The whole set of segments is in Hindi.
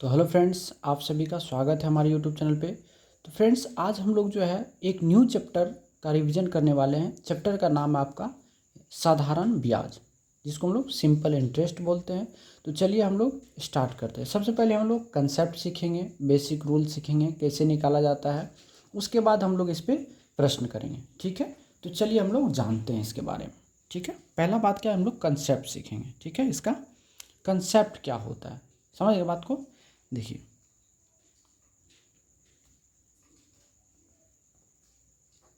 तो हेलो फ्रेंड्स, आप सभी का स्वागत है हमारे यूट्यूब चैनल पे। तो फ्रेंड्स, आज हम लोग जो है एक न्यू चैप्टर का रिवीजन करने वाले हैं। चैप्टर का नाम है आपका साधारण ब्याज, जिसको हम लोग सिंपल इंटरेस्ट बोलते हैं। तो चलिए हम लोग स्टार्ट करते हैं। सबसे पहले हम लोग कंसेप्ट सीखेंगे, बेसिक रूल सीखेंगे कैसे निकाला जाता है। उसके बाद हम लोग इस पर प्रश्न करेंगे, ठीक है। तो चलिए हम लोग जानते हैं इसके बारे में, ठीक है। पहला बात क्या है, हम लोग कंसेप्ट सीखेंगे, ठीक है। इसका कंसेप्ट क्या होता है, समझ गए बात को। देखिए,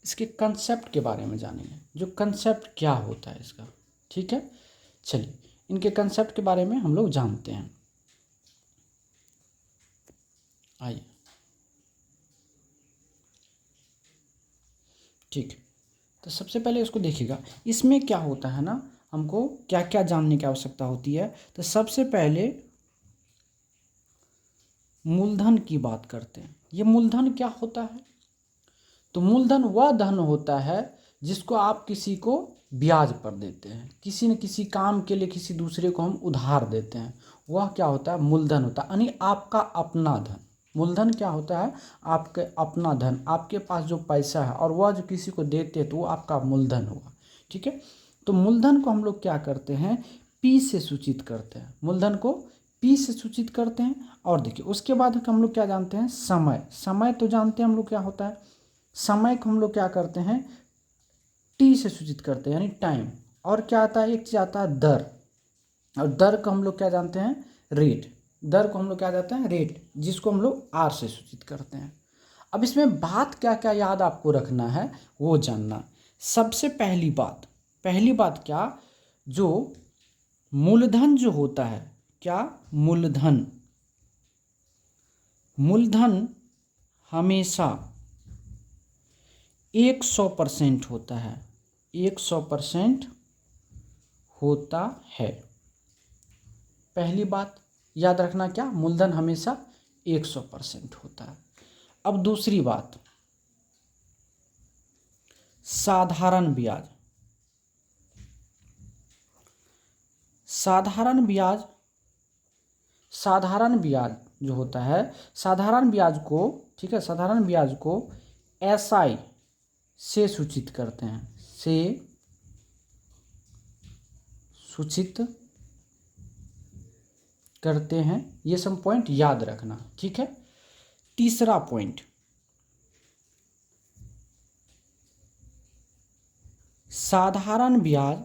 इसके कंसेप्ट के बारे में जानेंगे, जो कंसेप्ट क्या होता है इसका, ठीक है। चलिए इनके कंसेप्ट के बारे में हम लोग जानते हैं। आइए, ठीक है। तो सबसे पहले इसको देखिएगा, इसमें क्या होता है ना, हमको क्या क्या जानने की आवश्यकता होती है। तो सबसे पहले मूलधन की बात करते हैं। ये मूलधन क्या होता है? तो मूलधन वह धन होता है जिसको आप किसी को ब्याज पर देते हैं, किसी न किसी काम के लिए किसी दूसरे को हम उधार देते हैं, वह क्या होता है? मूलधन होता है, यानी आपका अपना धन। मूलधन क्या होता है? आपके अपना धन, आपके पास जो पैसा है और वह जो किसी को देते हैं तो वो आपका मूलधन हुआ, ठीक है। तो मूलधन को हम लोग क्या करते हैं? पी से सूचित करते हैं। मूलधन को पी से सूचित करते हैं। और देखिए उसके बाद हम लोग क्या जानते हैं? समय। समय तो जानते हैं हम लोग क्या होता है। समय को हम लोग क्या करते हैं? टी से सूचित करते हैं, यानी टाइम। और क्या आता है? एक चीज आता है दर, और दर को हम लोग क्या जानते हैं? रेट। दर को हम लोग क्या जानते हैं? रेट, जिसको हम लोग आर से सूचित करते हैं। अब इसमें बात क्या क्या याद आपको रखना है वो जानना। सबसे पहली बात क्या, जो मूलधन जो होता है, क्या? मूलधन। मूलधन हमेशा 100% होता है, 100% होता है। पहली बात याद रखना, क्या? मूलधन हमेशा 100% होता है। अब दूसरी बात, साधारण ब्याज। साधारण ब्याज, साधारण ब्याज जो होता है, साधारण ब्याज को, ठीक है, साधारण ब्याज को एसआई से सूचित करते हैं, से सूचित करते हैं। ये सब पॉइंट याद रखना, ठीक है। तीसरा पॉइंट, साधारण ब्याज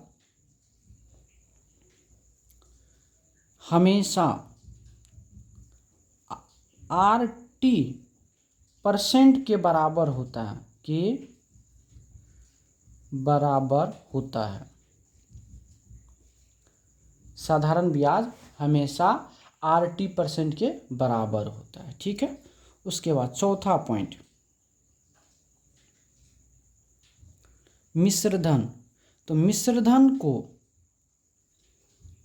हमेशा RT% के बराबर होता है, के बराबर होता है। साधारण ब्याज हमेशा RT% के बराबर होता है, ठीक है। उसके बाद चौथा पॉइंट, मिश्रधन। तो मिश्रधन को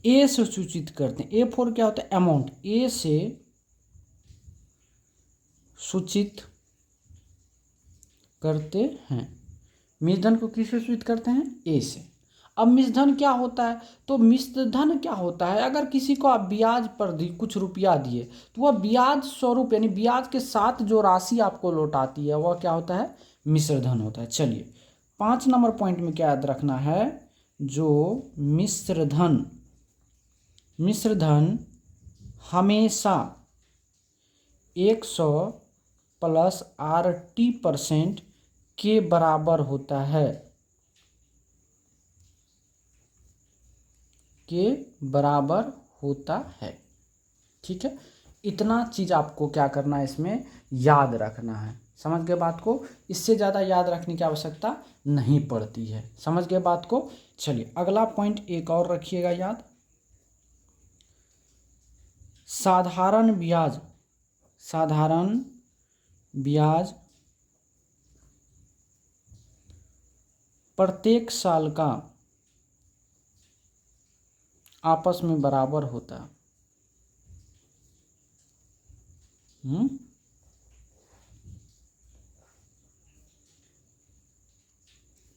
ए से सूचित करते हैं। ए फॉर क्या होता है? अमाउंट। ए से सूचित करते हैं। मिश्रधन को किससे सूचित करते हैं? ए से। अब मिश्रधन क्या होता है? तो मिश्रधन क्या होता है, अगर किसी को आप ब्याज पर कुछ रुपया दिए तो वह ब्याज स्वरूप, यानी ब्याज के साथ जो राशि आपको लौटाती है वह क्या होता है? मिश्रधन होता है। चलिए 5 नंबर पॉइंट में क्या याद रखना है, जो मिश्रधन, मिश्रधन हमेशा 100 प्लस RT% के बराबर होता है, के बराबर होता है, ठीक है। इतना चीज आपको क्या करना है, इसमें याद रखना है। समझ गए बात को? इससे ज़्यादा याद रखने की आवश्यकता नहीं पड़ती है। समझ गए बात को? चलिए अगला पॉइंट एक और रखिएगा याद, साधारण ब्याज। साधारण ब्याज प्रत्येक साल का आपस में बराबर होता है।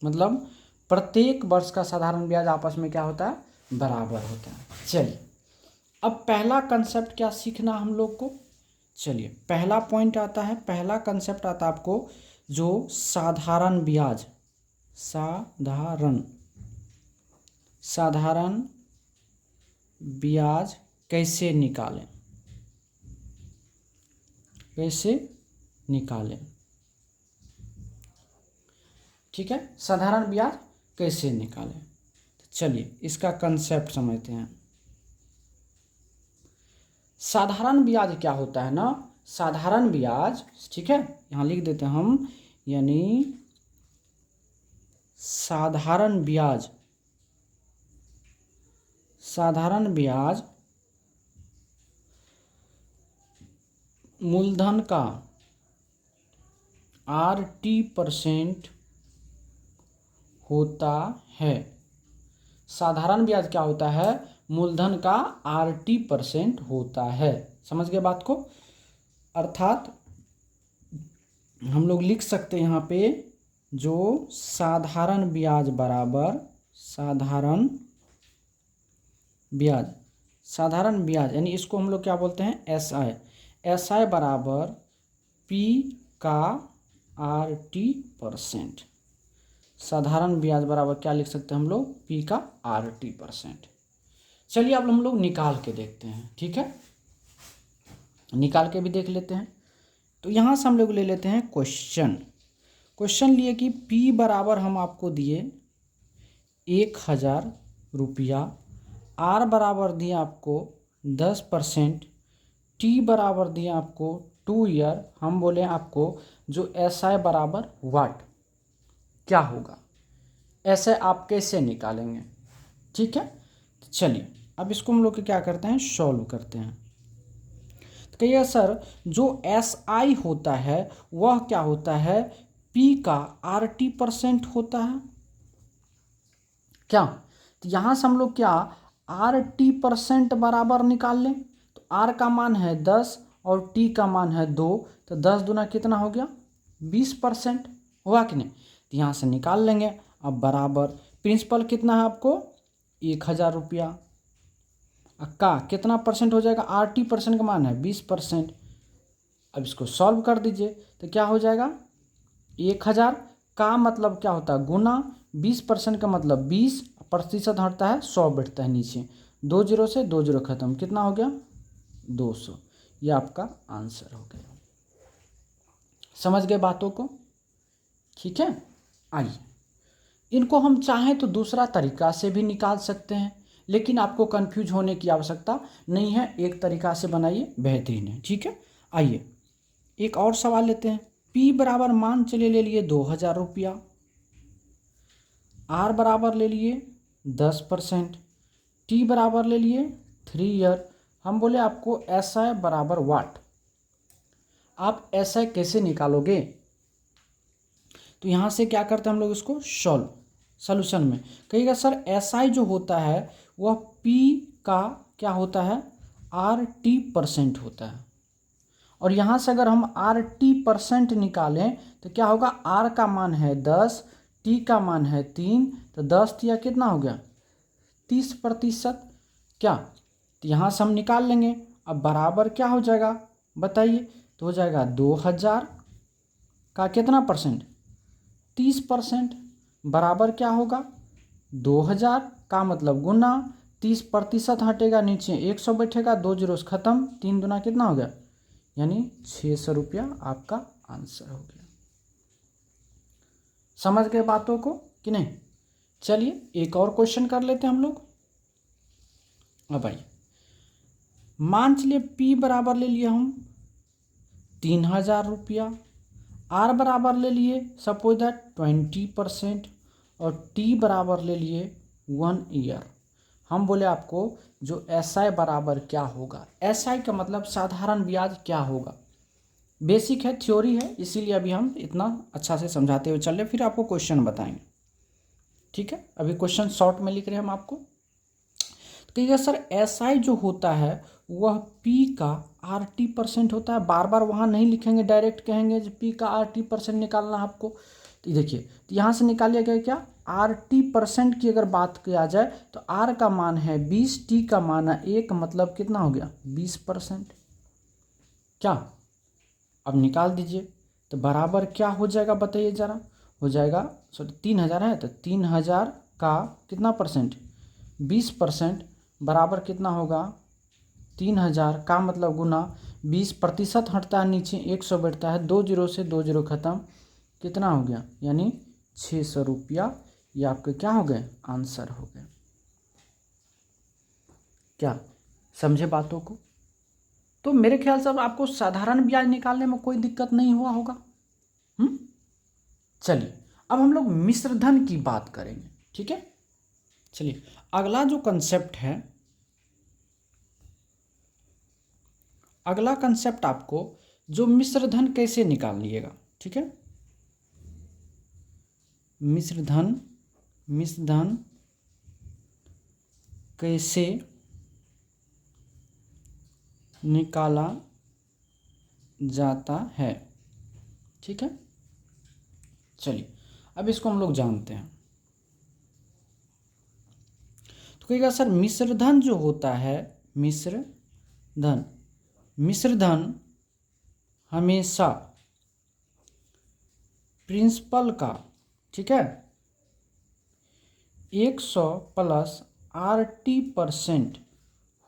मतलब प्रत्येक वर्ष का साधारण ब्याज आपस में क्या होता है? बराबर होता है। चलिए अब पहला कंसेप्ट क्या सीखना हम लोग को? चलिए पहला पॉइंट आता है, पहला कंसेप्ट आता है आपको जो साधारण ब्याज, साधारण ब्याज कैसे निकालें, ठीक है, साधारण ब्याज कैसे निकालें। तो चलिए इसका कंसेप्ट समझते हैं। साधारण ब्याज क्या होता है ना, साधारण ब्याज, ठीक है, यहाँ लिख देते हैं हम, यानी साधारण ब्याज मूलधन का RT% होता है। साधारण ब्याज क्या होता है, मूलधन का RT% होता है। समझ गए बात को। अर्थात हम लोग लिख सकते हैं यहाँ पे जो साधारण ब्याज बराबर साधारण ब्याज यानी इसको हम लोग क्या बोलते हैं, SI बराबर P का RT%। साधारण ब्याज बराबर क्या लिख सकते हैं हम लोग, P का RT%। चलिए अब हम लोग निकाल के देखते हैं, ठीक है, निकाल के भी देख लेते हैं। तो यहाँ से हम लोग ले लेते हैं क्वेश्चन लिए कि P बराबर हम आपको दिए 1000 रुपया, R बराबर दिए आपको 10%, T बराबर दिए आपको 2 ईयर, हम बोले आपको जो SI बराबर वाट क्या होगा, ऐसे आप कैसे निकालेंगे, ठीक है। तो चलिए अब इसको हम लोग क्या करते हैं, सॉल्व करते हैं। तो कहिए सर जो SI होता है वह क्या होता है, P का RT% होता है क्या। तो यहाँ से हम लोग क्या RT% बराबर निकाल लें। तो R का मान है 10 और T का मान है 2, तो 10 दूना कितना हो गया, 20% हुआ कि नहीं। तो यहाँ से निकाल लेंगे। अब बराबर प्रिंसिपल कितना है आपको 1000 रुपया का कितना परसेंट हो जाएगा, RT% का मान है 20%। अब इसको सॉल्व कर दीजिए तो क्या हो जाएगा, 1000 का मतलब क्या होता है गुना, 20% का मतलब 20, प्रतिशत हटता है 100 बैठता है नीचे, 2 जीरो से 2 जीरो खत्म, कितना हो गया 200। ये आपका आंसर हो गया। समझ गए बातों को, ठीक है। आइए इनको हम चाहें तो दूसरा तरीका से भी निकाल सकते हैं, लेकिन आपको कंफ्यूज होने की आवश्यकता नहीं है, एक तरीका से बनाइए बेहतरीन है, ठीक है। आइए एक और सवाल लेते हैं। P बराबर मान चलिए ले लिए 2000 रुपया, R बराबर ले लिए 10%, T बराबर ले लिए 3 ईयर, हम बोले आपको SI बराबर वाट। आप SI कैसे निकालोगे, तो यहाँ से क्या करते हैं हम लोग इसको सॉल्यूशन में। कहिएगा सर SI जो होता है वह P का क्या होता है, RT% होता है। और यहाँ से अगर हम RT% निकालें तो क्या होगा, R का मान है 10, T का मान है 3, तो 10 या कितना हो गया 30% क्या। तो यहाँ से हम निकाल लेंगे। अब बराबर क्या हो जाएगा बताइए, तो हो जाएगा 2000 का कितना परसेंट 30%, बराबर क्या होगा 2000 का मतलब गुना 30% हटेगा नीचे 100 बैठेगा, 2 जीरो से खत्म, 3 दूना कितना हो गया, यानी 600 रुपया आपका आंसर हो गया। समझ गए बातों को कि नहीं। चलिए एक और क्वेश्चन कर लेते हैं हम लोग। अब आइए मान चलिए P बराबर ले लिए हम 3000 रुपया, R बराबर ले लिए सपोज दैट 20% और T बराबर ले लिए 1 ईयर। हम बोले आपको जो SI बराबर क्या होगा, SI का मतलब साधारण ब्याज क्या होगा। बेसिक है, थ्योरी है, इसीलिए अभी हम इतना अच्छा से समझाते हुए चल रहे, फिर आपको क्वेश्चन बताएंगे, ठीक है। अभी क्वेश्चन शॉर्ट में लिख रहे हैं हम आपको। तो कहिएगा सर SI जो होता है वह P का RT% होता है। बार बार वहाँ नहीं लिखेंगे, डायरेक्ट कहेंगे जो P का RT% निकालना है आपको। तो देखिए तो यहाँ से निकालिए गया क्या, RT% की अगर बात किया जाए तो R का मान है 20, T का मान है 1, मतलब कितना हो गया 20%, क्या? अब निकाल दीजिए तो बराबर क्या हो जाएगा बताइए ज़रा। हो जाएगा 3000 है तो 3000 का कितना परसेंट, 20% बराबर कितना होगा, 3000 का मतलब गुना 20% हटता है नीचे, 100 बैठता है, 2 जीरो से 2 जीरो खत्म, कितना हो गया, यानी 600 रुपया। ये आपके क्या हो गए, आंसर हो गए। क्या समझे बातों को? तो मेरे ख्याल से अब आपको साधारण ब्याज निकालने में कोई दिक्कत नहीं हुआ होगा। चलिए अब हम लोग मिश्र धन की बात करेंगे, ठीक है। चलिए अगला जो कंसेप्ट है, अगला कंसेप्ट आपको जो मिश्र धन कैसे निकालिएगा, ठीक है। मिश्र धन कैसे निकाला जाता है, ठीक है। चलिए अब इसको हम लोग जानते हैं। तो कहेगा सर मिश्र धन जो होता है, मिश्र धन हमेशा प्रिंसिपल का, ठीक है, 100 प्लस RT%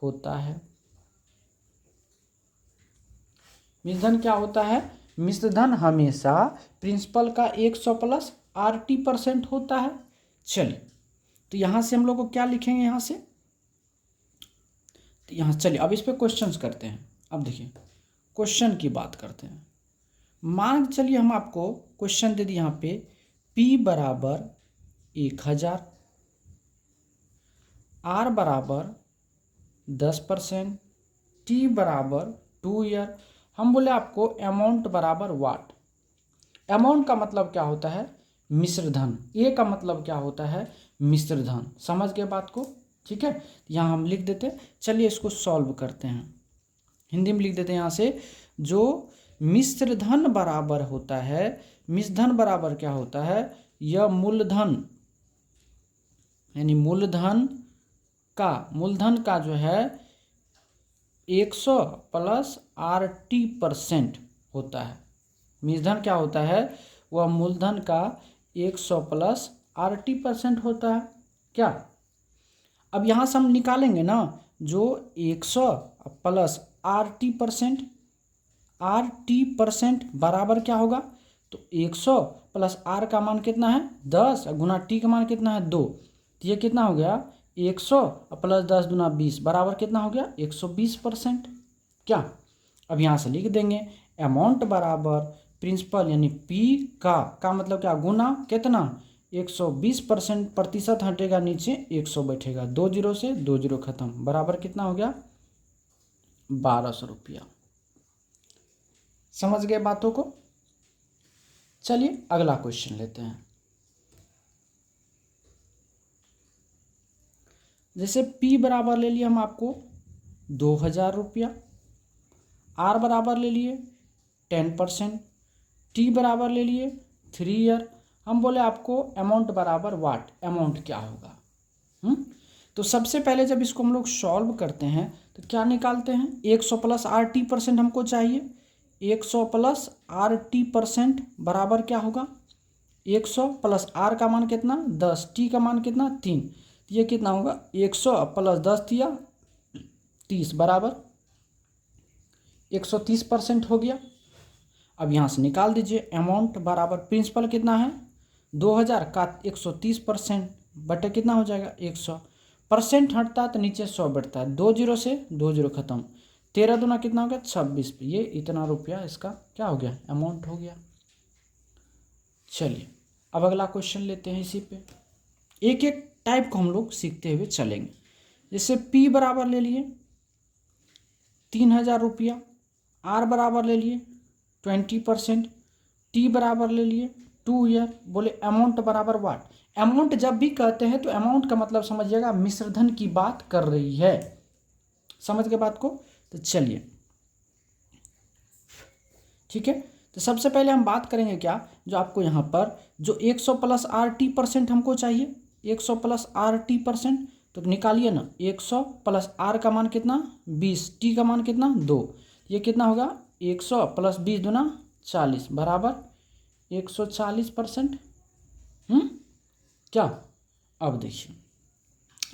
होता है। मिश्र धन क्या होता है, मिश्र धन हमेशा प्रिंसिपल का 100 प्लस RT% होता है। चलिए तो यहाँ से हम लोग को क्या लिखेंगे, यहाँ से तो यहाँ चलिए अब इस पे क्वेश्चंस करते हैं। अब देखिए क्वेश्चन की बात करते हैं। मान चलिए हम आपको क्वेश्चन दे दिए यहाँ पे P बराबर 1000, R बराबर 10%, T बराबर 2 ईयर। हम बोले आपको अमाउंट बराबर वाट। अमाउंट का मतलब क्या होता है, मिश्र धन। ए का मतलब क्या होता है, मिश्र धन। समझ गए बात को, ठीक है। यहाँ हम लिख देते, चलिए इसको सॉल्व करते हैं, हिंदी में लिख देते हैं। यहाँ से जो मिश्र धन बराबर होता है, मिश्र धन बराबर क्या होता है, यह मूलधन, यानी मूलधन का जो है 100 प्लस RT% होता है। मिश्र धन क्या होता है, वह मूलधन का 100 प्लस RT% होता है। क्या अब यहाँ से हम निकालेंगे ना, जो 100 प्लस RT% बराबर क्या होगा, तो 100 प्लस R का मान कितना है 10 गुना T का मान कितना है 2, तो ये कितना हो गया 100 प्लस 10 गुना 20 बराबर कितना हो गया 120%। क्या अब यहाँ से लिख देंगे अमाउंट बराबर प्रिंसिपल यानी P का मतलब क्या, गुना कितना 120%, प्रतिशत हटेगा नीचे 100 बैठेगा, 2 जीरो से 2 जीरो खत्म, बराबर कितना हो गया 1200 रुपया। समझ गए बातों को। चलिए अगला क्वेश्चन लेते हैं। जैसे P बराबर ले लिए हम आपको 2000 रुपया, R बराबर ले लिए 10%, T बराबर ले लिए 3 ईयर। हम बोले आपको अमाउंट बराबर वाट, अमाउंट क्या होगा। तो सबसे पहले जब इसको हम लोग सॉल्व करते हैं तो क्या निकालते हैं, 100 प्लस RT% हमको चाहिए। 100 प्लस RT% बराबर क्या होगा, 100 प्लस R का मान कितना 10, T का मान कितना 3, ये कितना होगा 100 प्लस 10 दिया 30 बराबर 130% हो गया। अब यहाँ से निकाल दीजिए अमाउंट बराबर प्रिंसिपल कितना है 2000 का 130% बटे कितना हो जाएगा 100, परसेंट हटता है तो नीचे 100 बैठता है, 2 जीरो से 2 जीरो खत्म, 13 दूना कितना हो गया 26, ये इतना रुपया इसका क्या हो गया, अमाउंट हो गया। चलिए अब अगला क्वेश्चन लेते हैं। इसी पे एक एक टाइप को हम लोग सीखते हुए चलेंगे। जैसे P बराबर ले लिए 3000 रुपया, R बराबर ले लिए 20%, T बराबर ले लिए 2 ईयर। बोले अमाउंट बराबर वाट। अमाउंट जब भी कहते हैं तो अमाउंट का मतलब समझिएगा मिश्र धन की बात कर रही है। समझ गए बात को। तो चलिए ठीक है, तो सबसे पहले हम बात करेंगे क्या, जो आपको यहाँ पर जो 100 प्लस RT% हमको चाहिए, 100 प्लस RT%, तो निकालिए ना 100 प्लस R का मान कितना 20, T का मान कितना 2, ये कितना होगा 100 प्लस 20 दूना 40 बराबर 140%। क्या? अब देखिए,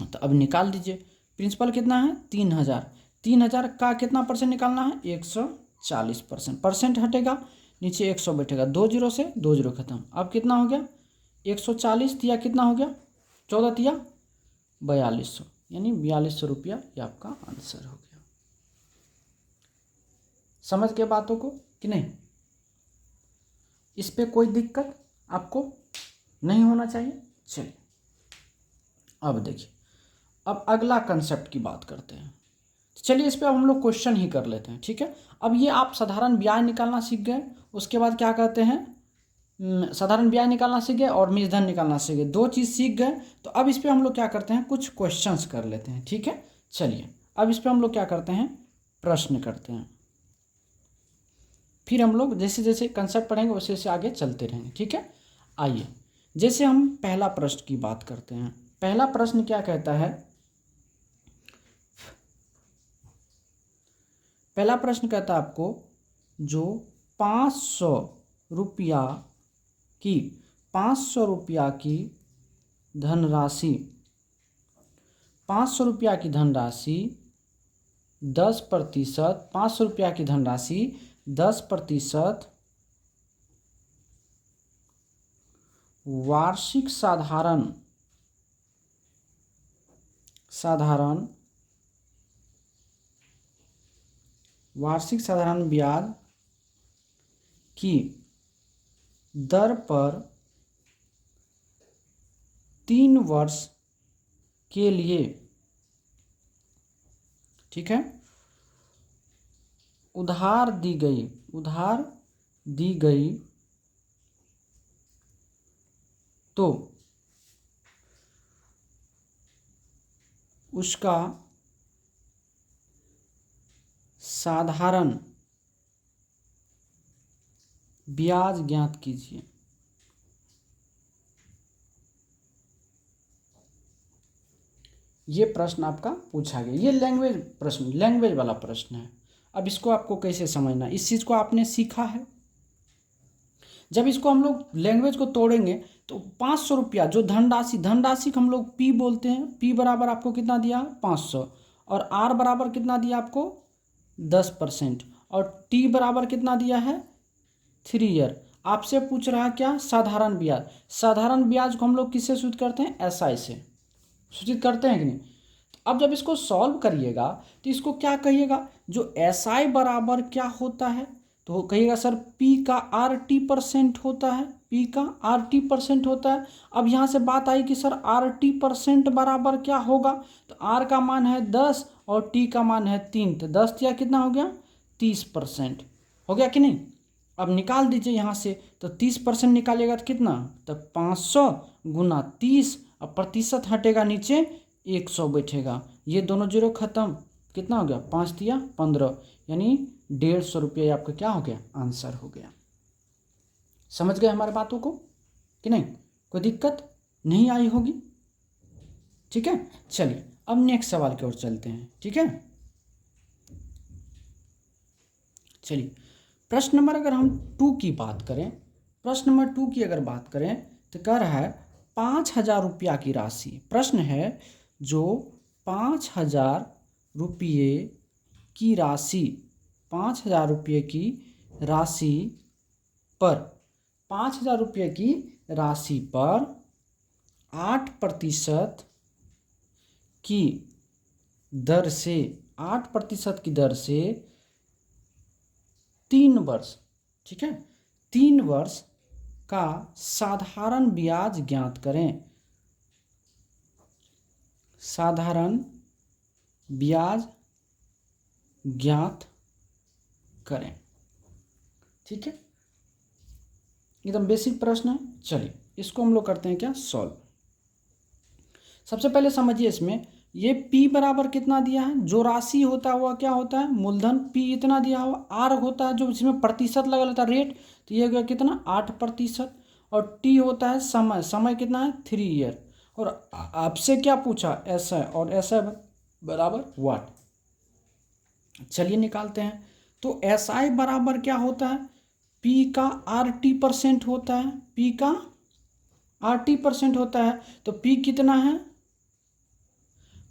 तो अब निकाल दीजिए। प्रिंसिपल कितना है? 3000। 3000 का कितना परसेंट निकालना है? 140%। परसेंट हटेगा, नीचे 100 बैठेगा, 2 जीरो से 2 जीरो खत्म। अब कितना हो गया? 140 तिया कितना हो गया? 14 तिया 4200, यानी 4200 रुपया ये आपका आंसर हो गया। समझ गए बातों को कि नहीं? इस पे कोई दिक्कत आपको नहीं होना चाहिए। चलिए अब देखिए, अब अगला कंसेप्ट की बात करते हैं। चलिए इस पे अब हम लोग क्वेश्चन ही कर लेते हैं, ठीक है। अब ये आप साधारण ब्याज निकालना सीख गए, उसके बाद क्या करते हैं, साधारण ब्याज निकालना सीख गए और मूलधन निकालना सीख गए, 2 चीज़ सीख गए। तो अब इस पे हम लोग क्या करते हैं, कुछ क्वेश्चंस कर लेते हैं, ठीक है। चलिए अब इस पे हम लोग क्या करते हैं, प्रश्न करते हैं। फिर हम लोग जैसे जैसे कंसेप्ट पढ़ेंगे वैसे वैसे आगे चलते रहेंगे, ठीक है। आइए, जैसे हम पहला प्रश्न की बात करते हैं। पहला प्रश्न क्या कहता है? पहला प्रश्न कहता है आपको, जो 500 रुपया की 500 रुपया की धनराशि 500 रुपया की धनराशि 10%, 500 रुपया की धनराशि 10% वार्षिक साधारण वार्षिक साधारण ब्याज की दर पर 3 वर्ष के लिए, ठीक है, उधार दी गई तो उसका साधारण ब्याज ज्ञात कीजिए। ये प्रश्न आपका पूछा गया। ये लैंग्वेज वाला प्रश्न है। अब इसको आपको कैसे समझना, इस चीज़ को आपने सीखा है। जब इसको हम लोग लैंग्वेज को तोड़ेंगे तो 500 रुपया जो धनराशि को हम लोग पी बोलते हैं। पी बराबर आपको कितना दिया? 500। और आर बराबर कितना दिया आपको? 10%। और टी बराबर कितना दिया है? 3 ईयर। आपसे पूछ रहा है क्या? साधारण ब्याज। साधारण ब्याज को हम लोग किससे सूचित करते हैं? एसआई से सूचित करते हैं कि नहीं? अब जब इसको सॉल्व करिएगा तो इसको क्या कहिएगा? जो एसआई बराबर क्या होता है, तो कहिएगा सर पी का RT% होता है। पी का RT% होता है। अब यहाँ से बात आई कि सर RT% बराबर क्या होगा? तो आर का मान है 10 और टी का मान है 3, तो 10 या कितना हो गया? 30% हो गया कि नहीं? अब निकाल दीजिए यहाँ से, तो 30% निकालिएगा तो कितना? तो 500 गुना 30, अब प्रतिशत हटेगा नीचे 100 बैठेगा, ये दोनों जीरो खत्म, कितना हो गया? 5 तिया 15, यानी 150 रुपया आपका क्या हो गया? आंसर हो गया। समझ गए हमारे बातों को कि नहीं? कोई दिक्कत नहीं आई होगी, ठीक है। चलिए अब नेक्स्ट सवाल की ओर चलते हैं, ठीक है। चलिए प्रश्न नंबर अगर हम 2 की बात करें, प्रश्न नंबर 2 की अगर बात करें तो कह रहा है 5000 रुपया की राशि। प्रश्न है जो 5000 रुपये की राशि 5000 रुपये की राशि पर 5000 रुपये की राशि पर 8% की दर से 8% की दर से 3 वर्ष, ठीक है, 3 वर्ष का साधारण ब्याज ज्ञात करें। साधारण ब्याज ज्ञात करें, ठीक है। एकदम बेसिक प्रश्न है। चलिए इसको हम लोग करते हैं क्या? सॉल्व। सबसे पहले समझिए इसमें ये P बराबर कितना दिया है? जो राशि होता है वह क्या होता है? मूलधन। P इतना दिया हुआ। R होता है जो इसमें प्रतिशत लगा रहता है, रेट, तो ये गया कितना? 8%। और T होता है समय। समय कितना है? 3 ईयर। और आपसे क्या पूछा? SI, और SI बराबर वाट। चलिए निकालते हैं। तो SI बराबर क्या होता है, P का RT% होता है, P का RT% होता है। तो P कितना है,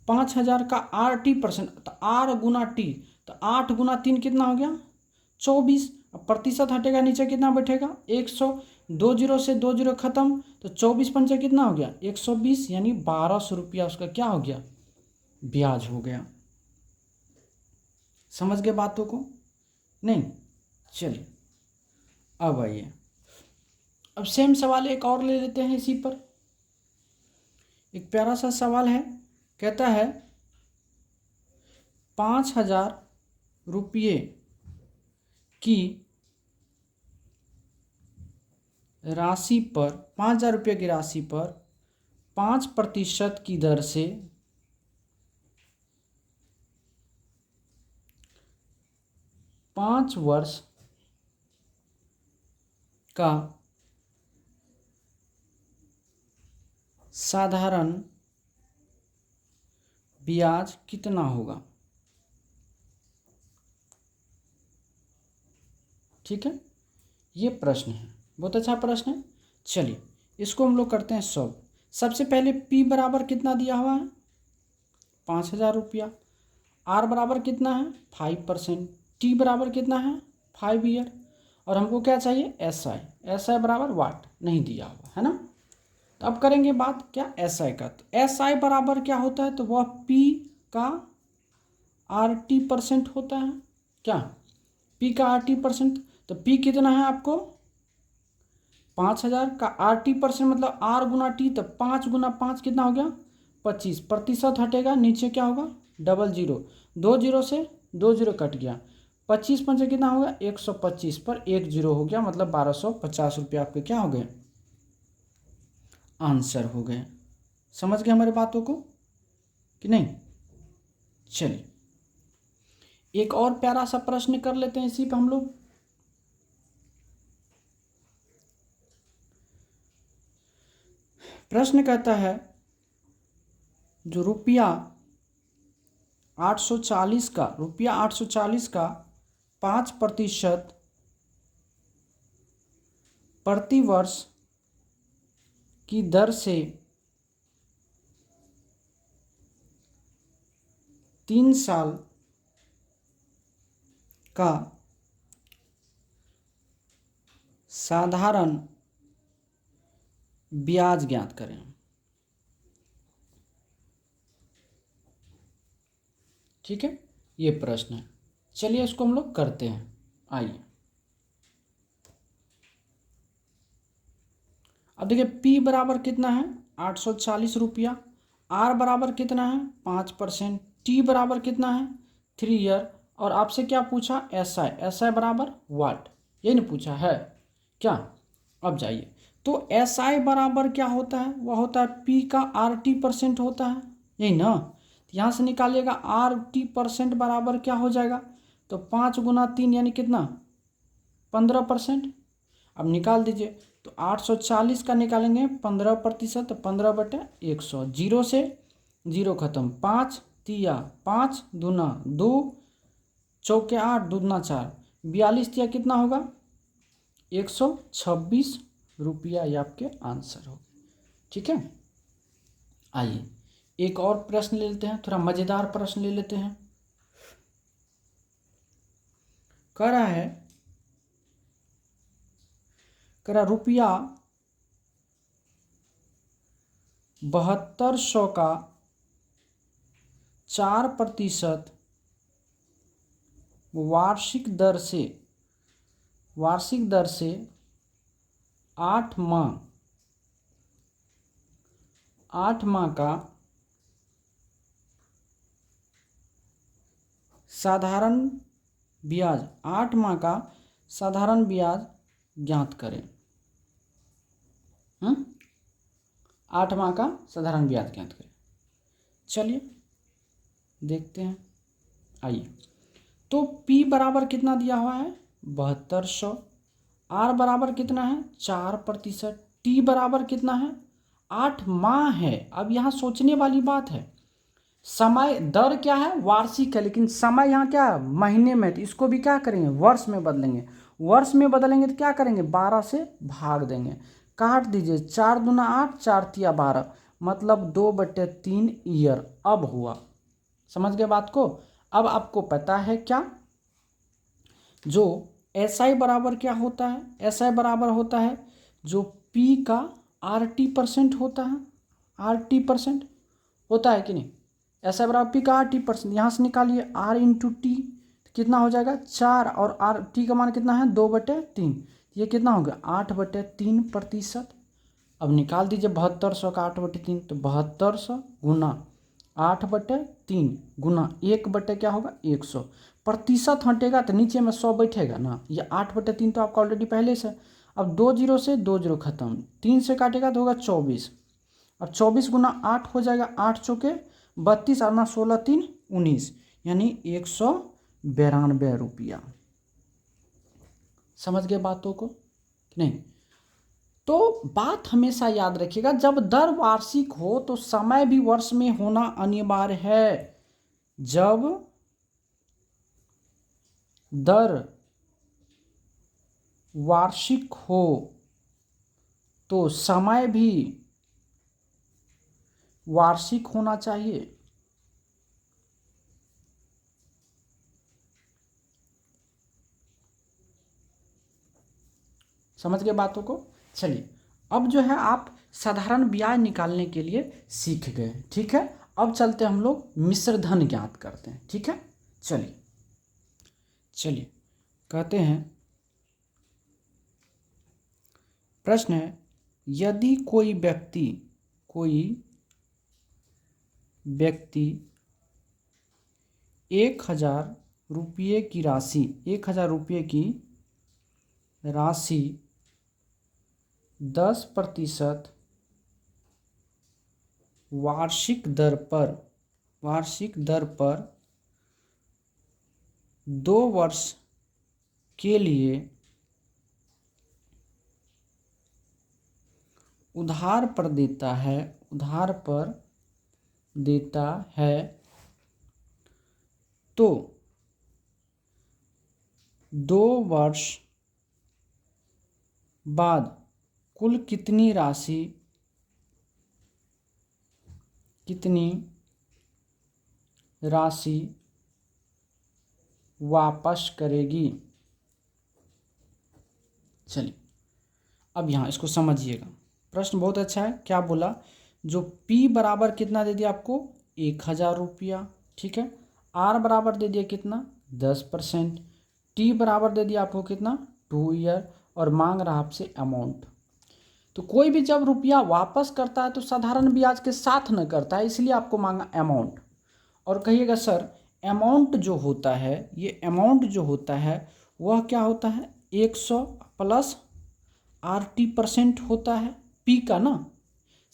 5000 का RT%, तो R गुना T, तो 8 गुना 3 कितना हो गया, 24। अब प्रतिशत हटेगा, नीचे कितना बैठेगा, 100, 2 जीरो से 2 जीरो खत्म, तो 24 पंचे कितना हो गया, 120, यानी 1200 रुपया उसका क्या हो गया, ब्याज हो गया। समझ गए बातों को, नहीं? चलिए अब आइए, अब सेम सवाल एक और ले लेते हैं इसी पर। एक प्यारा सा सवाल है, कहता है 5000 रुपये की राशि पर, 5000 रुपये की राशि पर 5% की दर से 5 वर्ष का साधारण ब्याज कितना होगा। ठीक है, ये प्रश्न है, बहुत अच्छा प्रश्न है। चलिए इसको हम लोग करते हैं सॉल्व। सबसे पहले P बराबर कितना दिया हुआ है, 5000 रुपया। R बराबर कितना है, 5%। T बराबर कितना है, 5 ईयर। और हमको क्या चाहिए, SI बराबर वाट नहीं दिया हुआ है ना। तो अब करेंगे बात क्या, SI का। तो SI बराबर क्या होता है, तो वह P का RT% होता है। क्या, P का RT%। तो P कितना है आपको, 5000 का RT% मतलब R गुना T, तो 5 गुना 5 कितना हो गया, 25। प्रतिशत हटेगा, नीचे क्या होगा, डबल जीरो, 2 जीरो से 2 जीरो कट गया, 25 पंचे कितना होगा, 125 पर 1 जीरो हो गया, मतलब 1250 रुपये आपके क्या हो गए, आंसर हो गए। समझ गए हमारे बातों को कि नहीं। चलिए एक और प्यारा सा प्रश्न कर लेते हैं इसी पे हम लोग। प्रश्न कहता है जो रुपया 840 का 5% प्रतिवर्ष की दर से 3 साल का साधारण ब्याज ज्ञात करें। ठीक है, ये प्रश्न है। चलिए इसको हम लोग करते हैं, आइए। अब देखिए P बराबर कितना है, 840 रुपया। R बराबर कितना है, 5%। T बराबर कितना है, 3 ईयर। और आपसे क्या पूछा, SI बराबर वाट, ये नहीं पूछा है क्या। अब जाइए, तो SI बराबर क्या होता है, वह होता है P का RT% होता है, यही ना। यहाँ से निकालिएगा, RT% बराबर क्या हो जाएगा, तो 5 गुना 3 यानी कितना, 15%। अब निकाल दीजिए, तो 840 का निकालेंगे 15%, तो 15/100, जीरो से जीरो खत्म, 5 तिया 5 दूना 2, चौके 8, दूना 4, 42 तिया कितना होगा, 126 रुपया, ये आपके आंसर हो। ठीक है, आइए एक और प्रश्न ले लेते हैं, थोड़ा मज़ेदार प्रश्न ले लेते हैं। कह रहा है, रुपया 7200 का 4% वार्षिक दर से 8 माह का साधारण ब्याज, 8 माह का साधारण ब्याज ज्ञात करें। 8 माह का साधारण ब्याज ज्ञात करें। चलिए देखते हैं, आइए। तो P बराबर कितना दिया हुआ है, 7200। R बराबर कितना है, 4%। T बराबर कितना है, 8 माह है। अब यहाँ सोचने वाली बात है, समय दर क्या है, वार्षिक है, लेकिन समय यहाँ क्या है, महीने में, तो इसको भी क्या करेंगे, वर्ष में बदलेंगे। वर्ष में बदलेंगे तो क्या करेंगे, 12 से भाग देंगे, काट दीजिए, 4 दूना 8, 4 तिया 12, मतलब 2/3 ईयर अब हुआ। समझ गए बात को। अब आपको पता है क्या, जो SI बराबर क्या होता है, SI बराबर होता है जो P का RT% होता है, RT% होता है कि नहीं, SI बराबर P का RT%, यहाँ से निकालिए R×T कितना हो जाएगा 4, और RT का मान कितना है 2/3, ये कितना हो गया 8/3%। अब निकाल दीजिए 7200 का 8/3, तो 7200 गुना 8/3 गुना 1 क्या होगा 100, प्रतिशत हटेगा तो नीचे में 100 बैठेगा ना, ये 8/3 तो आपका ऑलरेडी पहले से। अब 2 जीरो से 2 जीरो खत्म, 3 से काटेगा तो होगा 24, अब 24 गुना 8 हो जाएगा, 8 चौके 32 और ना 16 3 19, यानी 192 रुपया। समझ गए बातों को कि नहीं। तो बात हमेशा याद रखिएगा, जब दर वार्षिक हो तो समय भी वर्ष में होना अनिवार्य है। जब दर वार्षिक हो तो समय भी वार्षिक होना चाहिए। समझ गए बातों को। चलिए, अब जो है आप साधारण ब्याज निकालने के लिए सीख गए, ठीक है। अब चलते हम लोग मिश्र धन ज्ञात करते हैं, ठीक है। चलिए कहते हैं, प्रश्न है, यदि कोई व्यक्ति 1000 रुपये की राशि 1000 रुपये की राशि 10% वार्षिक दर पर 2 वर्ष के लिए उधार पर देता है तो 2 वर्ष बाद कुल कितनी राशि वापस करेगी। चलिए, अब यहाँ इसको समझिएगा, प्रश्न बहुत अच्छा है। क्या बोला, जो P बराबर कितना दे दिया आपको 1000 रुपया, ठीक है। R बराबर दे दिया कितना 10%, T बराबर दे दिया आपको कितना 2 ईयर, और मांग रहा आपसे अमाउंट। तो कोई भी जब रुपया वापस करता है तो साधारण ब्याज के साथ न करता है, इसलिए आपको मांगा अमाउंट। और कहिएगा सर, अमाउंट जो होता है, ये अमाउंट जो होता है वह क्या होता है 100 प्लस RT% होता है P का ना।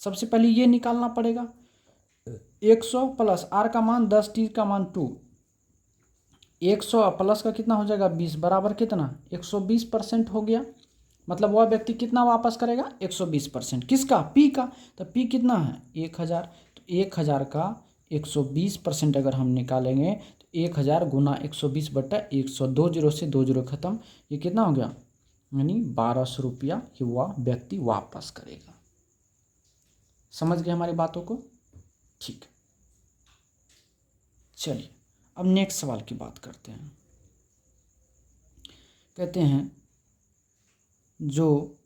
सबसे पहले ये निकालना पड़ेगा, 100 प्लस R का मान 10, T का मान 2, 100 प्लस का कितना हो जाएगा 20, बराबर कितना 120% हो गया। मतलब वह व्यक्ति कितना वापस करेगा 120%, किसका P का। तो P कितना है 1000, तो 1000 का 120% अगर हम निकालेंगे तो 1000 गुना 120/100, 2 जीरो से 2 जीरो खत्म, ये कितना हो गया, यानी 1200 रुपया कि वह व्यक्ति वापस करेगा। समझ गए हमारी बातों को, ठीक। चलिए अब नेक्स्ट सवाल की बात करते हैं। कहते हैं, जो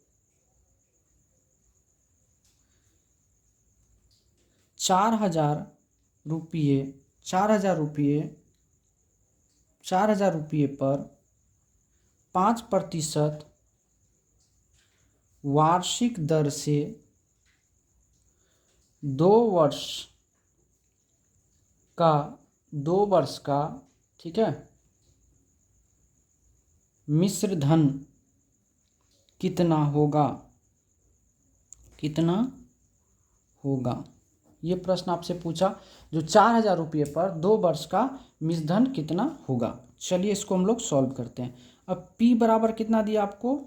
4000 रुपये पर 5% वार्षिक दर से 2 वर्ष का ठीक है मिश्र धन कितना होगा। ये प्रश्न आपसे पूछा, जो 4000 रुपये पर 2 वर्ष का मिश्र धन कितना होगा। चलिए इसको हम लोग सॉल्व करते हैं। अब P बराबर कितना दिया आपको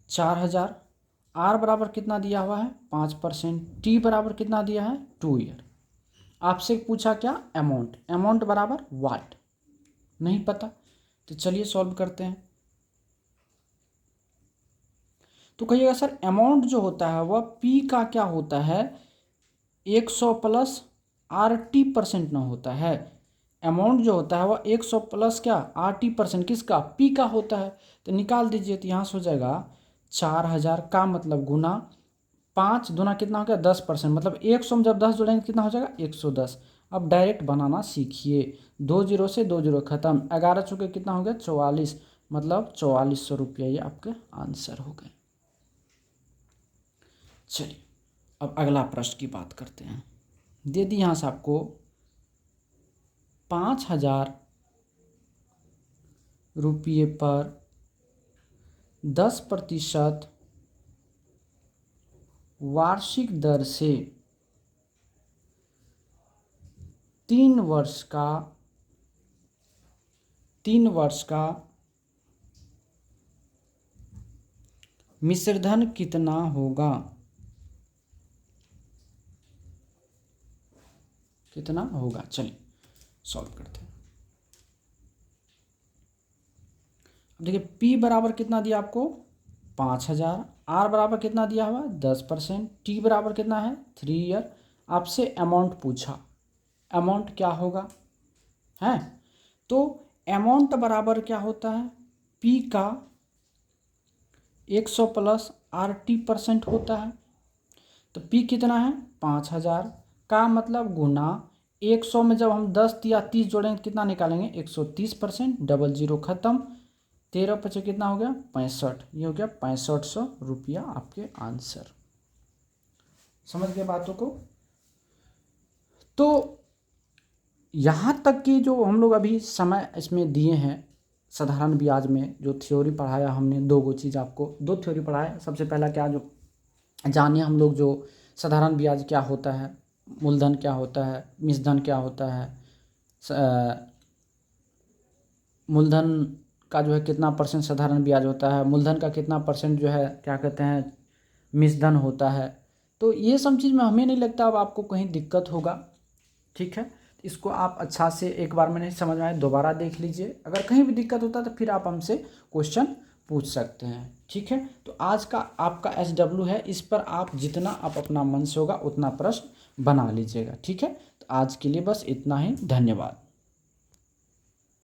4000, R बराबर कितना दिया हुआ है 5%, T बराबर कितना दिया है 2 ईयर। आपसे पूछा क्या, अमाउंट, अमाउंट बराबर वाट, नहीं पता, तो चलिए सॉल्व करते हैं। तो कहिएगा सर अमाउंट जो होता है वह पी का क्या होता है, 100 प्लस RT% ना होता है। अमाउंट जो होता है वह 100 प्लस क्या, RT%, किसका, पी का होता है। तो निकाल दीजिए, तो यहाँ से हो जाएगा 4000 का मतलब गुना 5 दूना कितना हो गया 10%, मतलब 100 में जब 10 जोड़ेंगे कितना हो जाएगा 110। अब डायरेक्ट बनाना सीखिए, 2 जीरो से 2 जीरो खत्म, 11 चुके कितना हो गया 44, मतलब 4400 रुपया ये आपके आंसर हो गए। चलिए अब अगला प्रश्न की बात करते हैं। दे दी यहाँ से आपको 5000 रुपये पर 10% वार्षिक दर से 3 वर्ष का मिश्रधन कितना होगा, कितना होगा। चलिए सॉल्व करते हैं। अब देखिए P बराबर कितना दिया आपको 5000, R बराबर कितना दिया हुआ 10%, T बराबर कितना है 3 ईयर। आपसे अमाउंट पूछा, अमाउंट क्या होगा है, तो अमाउंट बराबर क्या होता है, P का 100 प्लस RT% होता है। तो P कितना है 5000 का मतलब गुना 100 में जब हम 10 या 30 जोड़ेंगे कितना निकालेंगे 130%, डबल जीरो खत्म, 13 पचे कितना हो गया 65, ये हो गया 6500 रुपया आपके आंसर। समझ गए बातों को। तो यहाँ तक कि जो हम लोग अभी समय इसमें दिए हैं साधारण ब्याज में, जो थ्योरी पढ़ाया हमने, दो चीज़ आपको, दो थ्योरी पढ़ाया। सबसे पहला क्या, जो जानिए हम लोग जो साधारण ब्याज क्या होता है, मूलधन क्या होता है, मिश्रधन क्या होता है, मूलधन का जो है कितना % साधारण ब्याज होता है, मूलधन का कितना % जो है क्या कहते हैं मिश्रधन होता है। तो ये सब चीज़ में हमें नहीं लगता अब आपको कहीं दिक्कत होगा, ठीक है। इसको आप अच्छा से एक बार में नहीं समझ में आए दोबारा देख लीजिए, अगर कहीं भी दिक्कत होता है तो फिर आप हमसे क्वेश्चन पूछ सकते हैं, ठीक है। तो आज का आपका SW है, इस पर आप जितना आप अपना मन से होगा उतना प्रश्न बना लीजिएगा, ठीक है। तो आज के लिए बस इतना ही, धन्यवाद।